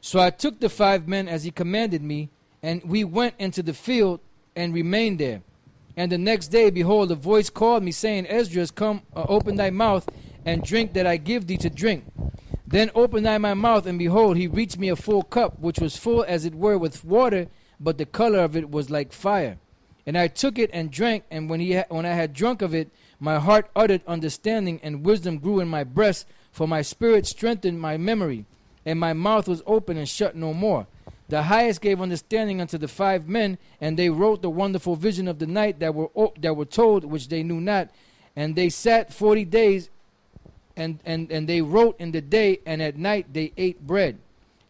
So I took the 5 men as he commanded me, and we went into the field and remained there. And the next day, behold, a voice called me, saying, Esdras, come, open thy mouth, and drink that I give thee to drink. Then opened I my mouth, and behold, he reached me a full cup, which was full as it were with water, but the color of it was like fire. And I took it and drank, and when I had drunk of it, my heart uttered understanding, and wisdom grew in my breast, for my spirit strengthened my memory, and my mouth was open and shut no more. The highest gave understanding unto the 5 men, and they wrote the wonderful vision of the night that were told, which they knew not. And they sat 40 days, and they wrote in the day, and at night they ate bread.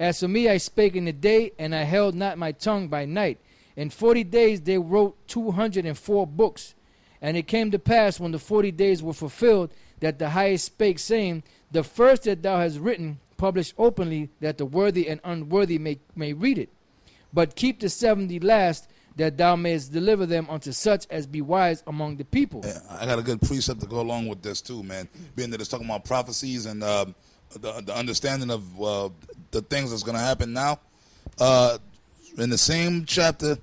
As for me, I spake in the day, and I held not my tongue by night. In 40 days they wrote 204 books. And it came to pass, when the 40 days were fulfilled, that the highest spake, saying, The first that thou hast written, publish openly, that the worthy and unworthy may read it. But keep the 70 last, that thou mayest deliver them unto such as be wise among the people. Yeah, I got a good precept to go along with this too, man. Being that it's talking about prophecies and the understanding of the things that's going to happen now. In the same chapter,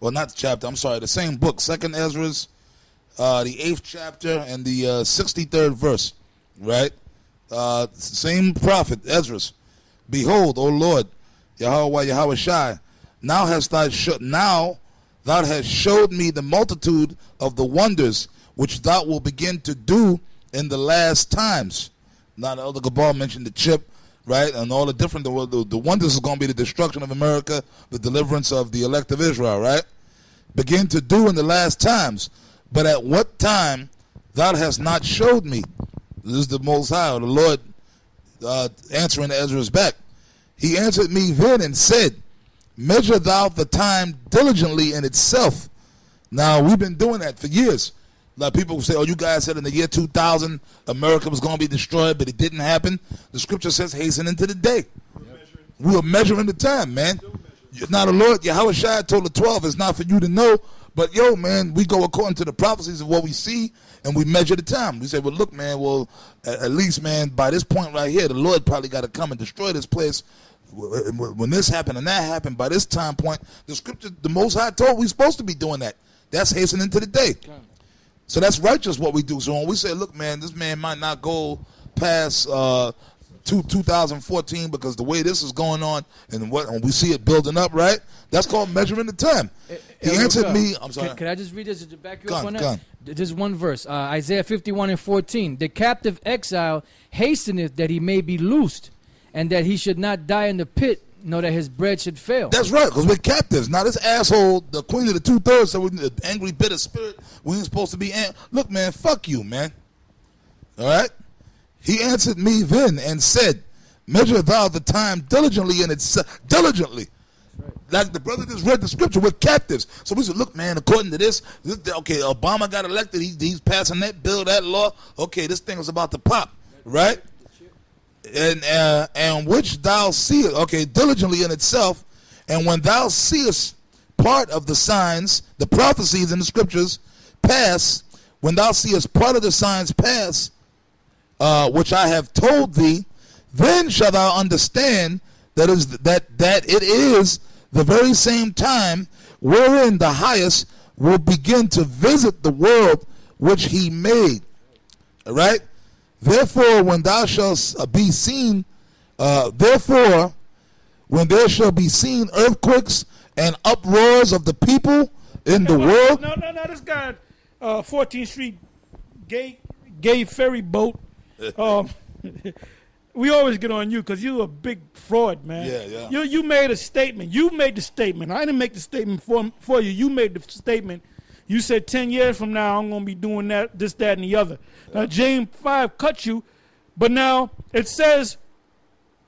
well, not chapter, I'm sorry, the same book, 2nd Esdras, the 8th chapter and the 63rd verse, right? Same prophet, Esdras. Behold, O Lord, Yahweh Shai, now thou hast showed me the multitude of the wonders which thou wilt begin to do in the last times. Now the Elder Gabal mentioned the chip, right, and all the different, the wonders is going to be the destruction of America, the deliverance of the elect of Israel, right? Begin to do in the last times. But at what time thou hast not showed me? This is the Most High, or the Lord, answering Ezra's back. He answered me then and said, Measure thou the time diligently in itself. Now, we've been doing that for years. Like people say, oh, you guys said in the year 2000 America was going to be destroyed, but it didn't happen. The scripture says, hasten into the day. We are measuring the time, man. Now the Lord, Yahweh Shai told the 12, it's not for you to know, but yo, man, we go according to the prophecies of what we see, and we measure the time. We say, well, look, man, well, at least, man, by this point right here, the Lord probably got to come and destroy this place. When this happened and that happened, by this time point, the scripture, the Most High told we're supposed to be doing that. That's hastening to the day. So that's righteous what we do. So when we say, look, man, this man might not go past 2014 because the way this is going on and when we see it building up, right? That's called measuring the time. He answered me. I'm sorry. Can I just read this to back you up on that? Just one verse. Isaiah 51:14. The captive exile hasteneth that he may be loosed, and that he should not die in the pit, nor that his bread should fail. That's right, because we're captives. Now this asshole, the queen of the 2/3, so we're the angry, bitter spirit. We ain't supposed to be. Look, man, fuck you, man. All right? He answered me then and said, Measure thou the time diligently in itself. Diligently. Right. Like the brother just read the scripture, we're captives. So we said, look, man, according to this, okay, Obama got elected. He's passing that bill, that law. Okay, this thing is about to pop, right? And which thou seest, okay, diligently in itself, and when thou seest part of the signs, the prophecies in the scriptures pass, when thou seest part of the signs pass, which I have told thee, then shalt thou understand that it is the very same time wherein the highest will begin to visit the world which he made. All right? Therefore, when thou shalt be seen, therefore, when there shall be seen earthquakes and uproars of the people in the world. No, this guy, 14th Street gay ferry boat. We always get on you because you're a big fraud, man. Yeah. You made a statement. You made the statement. I didn't make the statement for you. You made the statement. You said 10 years from now I'm going to be doing that, this, that, and the other. Now, James 5 cut you, but now it says,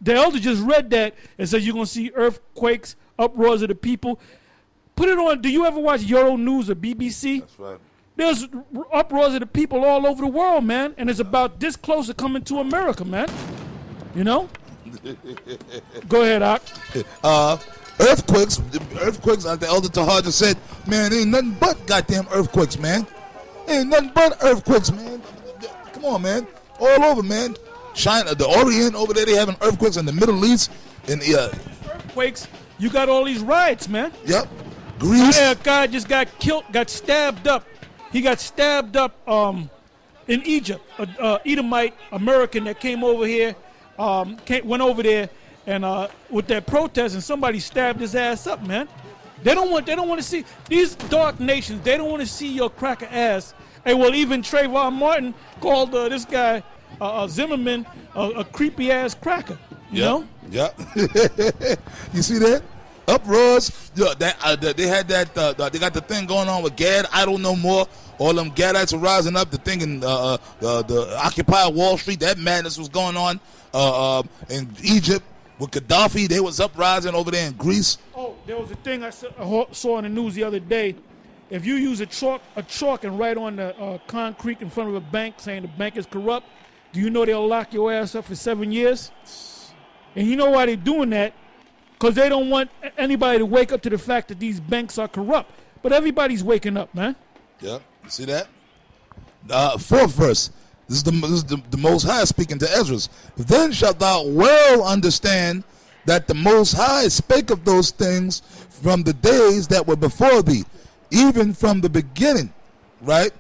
the elder just read that, it says you're going to see earthquakes, uproars of the people. Put it on, do you ever watch Euro News or BBC? That's right. There's uproars of the people all over the world, man, and it's about this close to coming to America, man. You know? Go ahead, Ak. Earthquakes, like the elder Tahar just said, man, ain't nothing but goddamn earthquakes, man. Ain't nothing but earthquakes, man. Come on, man. All over, man. China, the Orient over there, they having earthquakes in the Middle East. In Earthquakes, you got all these riots, man. yep, Greece. Yeah, a guy just got killed, got stabbed up. He got stabbed up in Egypt. A Edomite American that came over here, went over there and with that protest, and somebody stabbed his ass up, man. They don't want to see these dark nations. They don't want to see your cracker ass. Hey, well, even Trayvon Martin called this guy Zimmerman a creepy ass cracker. You know? Yeah. You see that? Uproars. Yeah, they had that. They got the thing going on with Gad. I don't know more. All them Gadites are rising up. The thing in the Occupy Wall Street. That madness was going on in Egypt with Gaddafi. They was uprising over there in Greece. Oh, there was a thing I saw in the news the other day. If you use a chalk and write on the concrete in front of a bank saying the bank is corrupt, do you know they'll lock your ass up for 7 years? And you know why they're doing that? Because they don't want anybody to wake up to the fact that these banks are corrupt. But everybody's waking up, man. Yeah, you see that? Fourth verse. This is the Most High speaking to Esdras. Then shalt thou well understand that the Most High spake of those things from the days that were before thee, even from the beginning, right?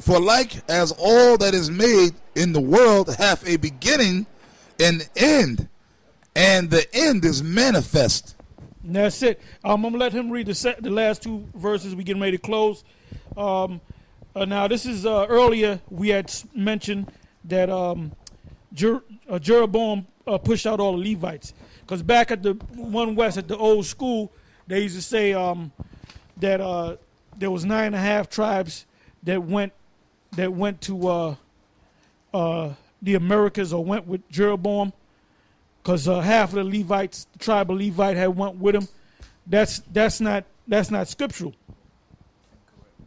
For like as all that is made in the world hath a beginning and end, and the end is manifest. And that's it. I'm going to let him read the last two verses. We getting ready to close. Now, this is earlier we had mentioned that Jeroboam pushed out all the Levites. Because back at the one west, at the old school, they used to say that there was 9.5 tribes that went to the Americas or went with Jeroboam. Because half of the Levites, the tribe of Levite, had went with him. That's not scriptural.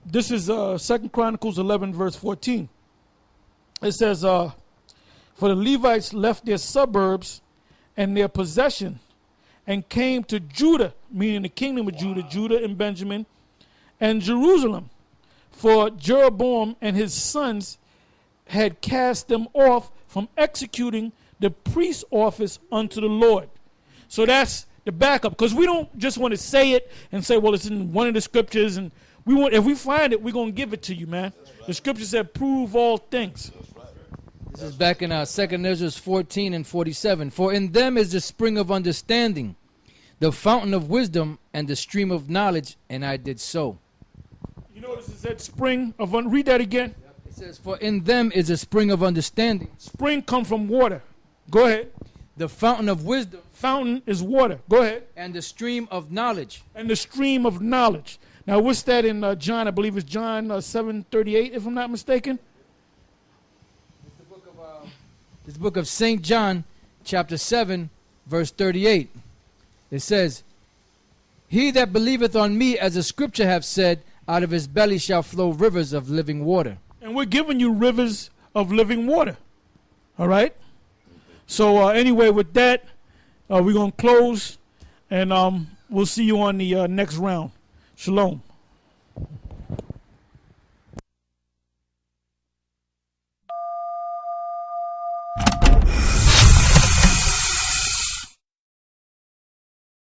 This is 2 Chronicles 11 verse 14. It says, "For the Levites left their suburbs and their possession, and came to Judah," meaning the kingdom of Judah, Judah and Benjamin, and Jerusalem. For Jeroboam and his sons had cast them off from executing the priest's office unto the Lord. So that's the backup, because we don't just want to say it and say, well, it's in one of the scriptures, and we want, if we find it, we're going to give it to you, man. Right. The scripture said, prove all things. This is back in 2 Esdras 14 and 47. For in them is the spring of understanding, the fountain of wisdom, and the stream of knowledge, and I did so. You notice it said spring of, read that again. It says, for in them is a spring of understanding. Spring come from water. Go ahead. The fountain of wisdom. Fountain is water. Go ahead. And the stream of knowledge. And the stream of knowledge. Now, what's that in John? I believe it's John 7:38, if I'm not mistaken. This book of St. John, chapter 7, verse 38. It says, he that believeth on me, as the scripture hath said, out of his belly shall flow rivers of living water. And we're giving you rivers of living water. All right? So anyway, with that, we're going to close, and we'll see you on the next round. Shalom.